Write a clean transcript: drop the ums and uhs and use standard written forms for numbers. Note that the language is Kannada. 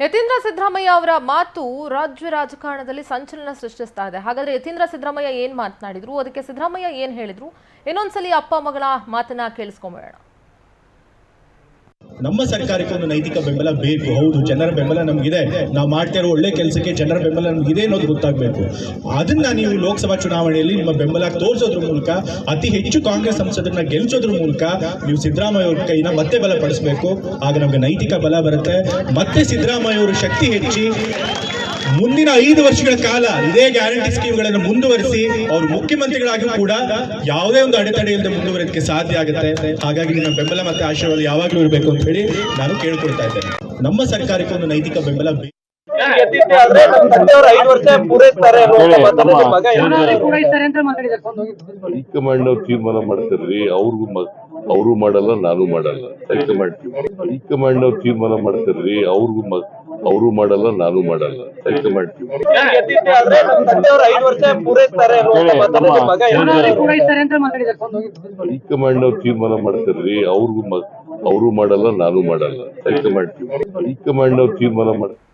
ಯತೀಂದ್ರ ಸಿದ್ದರಾಮಯ್ಯ ಅವರ ಮಾತು ರಾಜ್ಯ ರಾಜಕಾರಣದಲ್ಲಿ ಸಂಚಲನ ಸೃಷ್ಟಿಸ್ತಾ ಇದೆ. ಹಾಗಾದ್ರೆ ಯತೀಂದ್ರ ಸಿದ್ದರಾಮಯ್ಯ ಏನ್ ಮಾತನಾಡಿದ್ರು, ಅದಕ್ಕೆ ಸಿದ್ದರಾಮಯ್ಯ ಏನ್ ಹೇಳಿದ್ರು, ಇನ್ನೊಂದ್ಸಲಿ ಅಪ್ಪ ಮಗಳ ಮಾತನ್ನ ಕೇಳಿಸ್ಕೊಂಬೇಡ. ನಮ್ಮ ಸರ್ಕಾರಕ್ಕೆ ಒಂದು ನೈತಿಕ ಬೆಂಬಲ ಬೇಕು. ಹೌದು, ಜನರ ಬೆಂಬಲ ನಮಗಿದೆ. ನಾವು ಮಾಡ್ತಾ ಇರೋ ಒಳ್ಳೆ ಕೆಲಸಕ್ಕೆ ಜನರ ಬೆಂಬಲ ನಮಗಿದೆ ಅನ್ನೋದು ಗೊತ್ತಾಗಬೇಕು. ಅದನ್ನ ನೀವು ಲೋಕಸಭಾ ಚುನಾವಣೆಯಲ್ಲಿ ನಿಮ್ಮ ಬೆಂಬಲ ತೋರಿಸೋದ್ರ ಮೂಲಕ, ಅತಿ ಹೆಚ್ಚು ಕಾಂಗ್ರೆಸ್ ಸಂಸದರನ್ನ ಗೆಲ್ಲಿಸೋದ್ರ ಮೂಲಕ ನೀವು ಸಿದ್ದರಾಮಯ್ಯ ಅವ್ರ ಕೈನ ಮತ್ತೆ ಬಲಪಡಿಸಬೇಕು. ಆಗ ನಮಗೆ ನೈತಿಕ ಬಲ ಬರುತ್ತೆ. ಮತ್ತೆ ಸಿದ್ದರಾಮಯ್ಯ ಅವರು ಶಕ್ತಿ ಹೆಚ್ಚಿ ಮುಂದಿನ 5 ವರ್ಷಗಳ ಕಾಲ ಇದೇ ಗ್ಯಾರಂಟಿ ಸ್ಕೀಮ್ಗಳನ್ನು ಮುಂದುವರಿಸಿ ಅವರು ಮುಖ್ಯಮಂತ್ರಿಗಳಾಗಿ ಕೂಡ ಯಾವುದೇ ಒಂದು ಅಡೆತಡೆ ಇಲ್ಲದೆ ಮುಂದುವರಿಯೋದಕ್ಕೆ ಸಾಧ್ಯ ಆಗುತ್ತೆ. ಹಾಗಾಗಿ ನಿಮ್ಮ ಬೆಂಬಲ ಮತ್ತೆ ಆಶೀರ್ವಾದ ಯಾವಾಗಲೂ ಇರಬೇಕು ಅಂತ ಹೇಳಿ ನಾನು ಕೇಳ್ಕೊಳ್ತಾ ಇದ್ದೇನೆ. ನಮ್ಮ ಸರ್ಕಾರಕ್ಕೆ ಒಂದು ನೈತಿಕ ಬೆಂಬಲ ಬೇಕು. ಹೈಕಮಾಂಡ್ ಅವ್ರು ತೀರ್ಮಾನ ಮಾಡ್ತಾರ್ರಿ, ಅವರು ಮಾಡಲ್ಲ, ನಾನು ಮಾಡಲ್ಲ. ಹೈಕಮಾಂಡ್ ಅವ್ರು ತೀರ್ಮಾನ ಮಾಡ್ತಾರ್ರಿ, ಅವರು ಮಾಡಲ್ಲ, ನಾನು ಮಾಡಲ್ಲ. ಹೈಕಮಾಂಡ್ ಅವ್ರು ತೀರ್ಮಾನ ಮಾಡ್ತಾರ್ರಿ, ಅವರು ಮಾಡಲ್ಲ, ನಾನು ಮಾಡಲ್ಲ. ಹೈಕಮಾಂಡ್ ಅವ್ರು ತೀರ್ಮಾನ ಮಾಡ್ತಾರೆ.